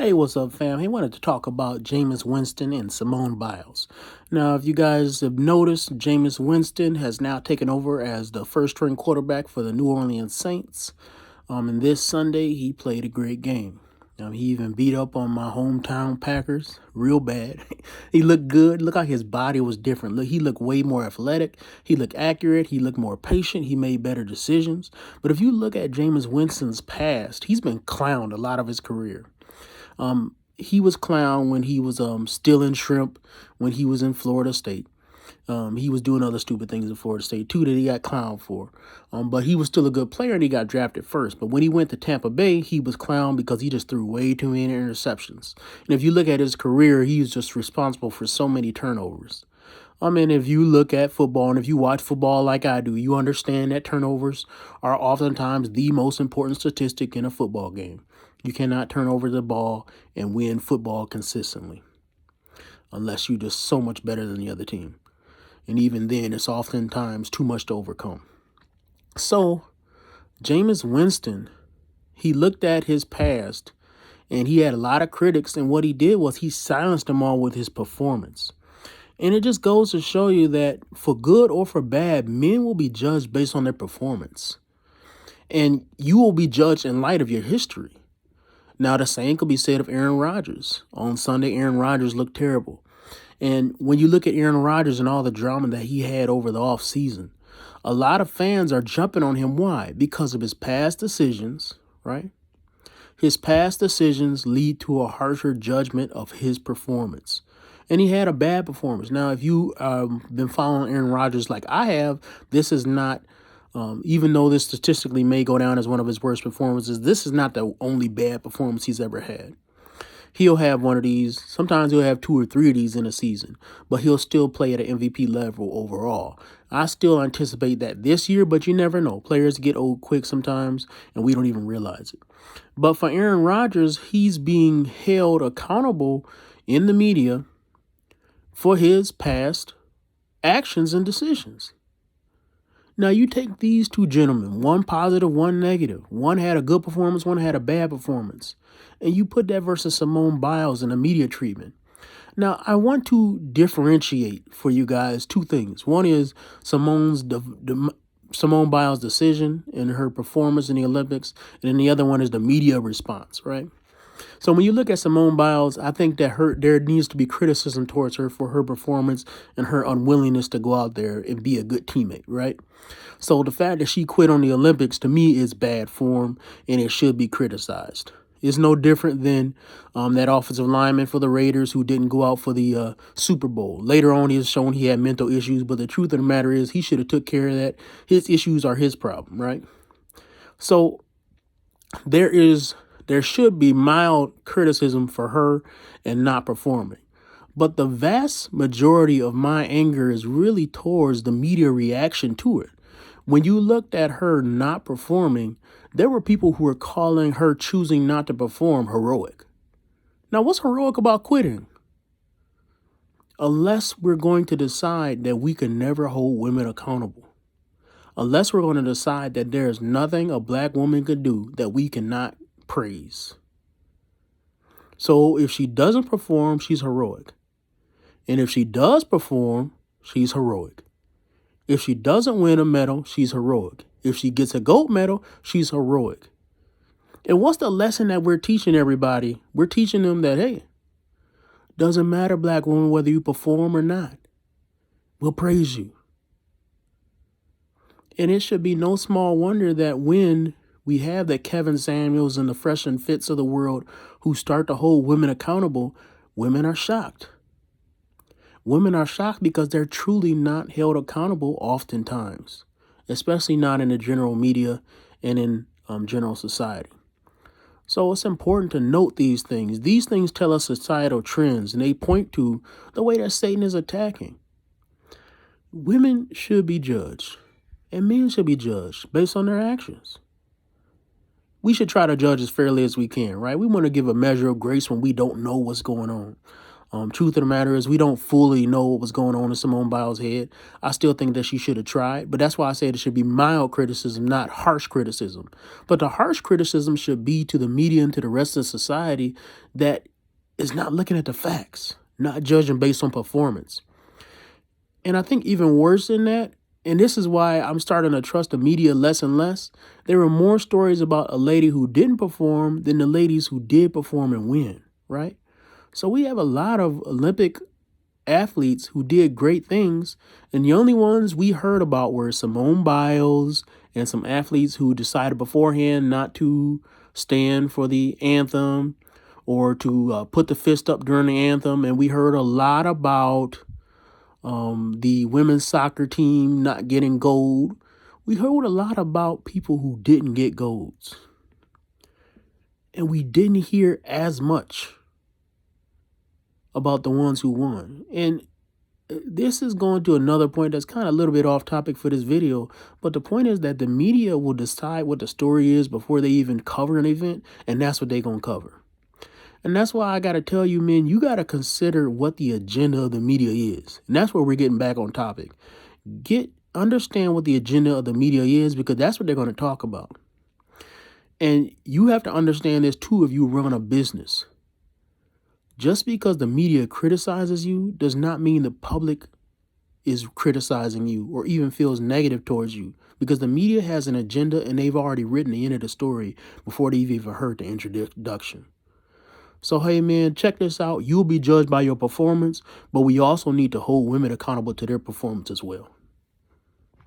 Hey, what's up, fam? Hey, wanted to talk about Jameis Winston and Simone Biles. Now, if you guys have noticed, Jameis Winston has now taken over as the first string quarterback for the New Orleans Saints. And this Sunday, he played a great game. He even beat up on my hometown Packers real bad. He looked good. Looked like his body was different. Look, he looked way more athletic. He looked accurate. He looked more patient. He made better decisions. But if you look at Jameis Winston's past, he's been clowned a lot of his career. He was clown when he was stealing shrimp when he was in Florida State. He was doing other stupid things in Florida State too that he got clowned for. But he was still a good player and he got drafted first. But when he went to Tampa Bay, he was clowned because he just threw way too many interceptions. And if you look at his career, he was just responsible for so many turnovers. If you look at football and if you watch football like I do, you understand that turnovers are oftentimes the most important statistic in a football game. You cannot turn over the ball and win football consistently unless you're just so much better than the other team. And even then, it's oftentimes too much to overcome. So, Jameis Winston, he looked at his past and he had a lot of critics. And what he did was he silenced them all with his performance. And it just goes to show you that for good or for bad, men will be judged based on their performance. And you will be judged in light of your history. Now, the same could be said of Aaron Rodgers. On Sunday, Aaron Rodgers looked terrible. And when you look at Aaron Rodgers and all the drama that he had over the offseason, a lot of fans are jumping on him. Why? Because of his past decisions, right? His past decisions lead to a harsher judgment of his performance. And he had a bad performance. Now, if you been following Aaron Rodgers like I have, this is not, even though this statistically may go down as one of his worst performances, this is not the only bad performance he's ever had. He'll have one of these. Sometimes he'll have 2 or 3 of these in a season, but he'll still play at an MVP level overall. I still anticipate that this year, but you never know. Players get old quick sometimes, and we don't even realize it. But for Aaron Rodgers, he's being held accountable in the media for his past actions and decisions. Now, you take these two gentlemen, one positive, one negative. One had a good performance, one had a bad performance. And you put that versus Simone Biles in the media treatment. Now, I want to differentiate for you guys 2 things. One is Simone Biles' decision and her performance in the Olympics. And then the other one is the media response, right? So when you look at Simone Biles, I think that there needs to be criticism towards her for her performance and her unwillingness to go out there and be a good teammate, right? So the fact that she quit on the Olympics, to me, is bad form, and it should be criticized. It's no different than that offensive lineman for the Raiders who didn't go out for the Super Bowl. Later on, he has shown he had mental issues, but the truth of the matter is he should have took care of that. His issues are his problem, right? So there should be mild criticism for her and not performing. But the vast majority of my anger is really towards the media reaction to it. When you looked at her not performing, there were people who were calling her choosing not to perform heroic. Now, what's heroic about quitting? Unless we're going to decide that we can never hold women accountable. Unless we're going to decide that there is nothing a black woman could do that we cannot praise. So if she doesn't perform, she's heroic. And if she does perform, she's heroic. If she doesn't win a medal, she's heroic. If she gets a gold medal, she's heroic. And what's the lesson that we're teaching everybody? We're teaching them that, hey, doesn't matter, black woman, whether you perform or not. We'll praise you. And it should be no small wonder that when we have the Kevin Samuels and the Fresh and Fits of the world who start to hold women accountable, women are shocked. Women are shocked because they're truly not held accountable oftentimes, especially not in the general media and in general society. So it's important to note these things. These things tell us societal trends, and they point to the way that Satan is attacking. Women should be judged, and men should be judged based on their actions. We should try to judge as fairly as we can, right? We want to give a measure of grace when we don't know what's going on. Truth of the matter is we don't fully know what was going on in Simone Biles' head. I still think that she should have tried, but that's why I said it should be mild criticism, not harsh criticism. But the harsh criticism should be to the media and to the rest of society that is not looking at the facts, not judging based on performance. And I think even worse than that, and this is why I'm starting to trust the media less and less, there were more stories about a lady who didn't perform than the ladies who did perform and win, right? So we have a lot of Olympic athletes who did great things, and the only ones we heard about were Simone Biles and some athletes who decided beforehand not to stand for the anthem or to put the fist up during the anthem. And we heard a lot about the women's soccer team not getting gold. We heard a lot about people who didn't get golds. And we didn't hear as much about the ones who won. And this is going to another point that's kind of a little bit off topic for this video, but the point is that the media will decide what the story is before they even cover an event, and that's what they're going to cover. And that's why I got to tell you, men, you got to consider what the agenda of the media is. And that's where we're getting back on topic. Understand what the agenda of the media is, because that's what they're going to talk about. And you have to understand this too if you run a business. Just because the media criticizes you does not mean the public is criticizing you or even feels negative towards you, because the media has an agenda and they've already written the end of the story before they've even heard the introduction. So, hey, man, check this out. You'll be judged by your performance, but we also need to hold women accountable to their performance as well.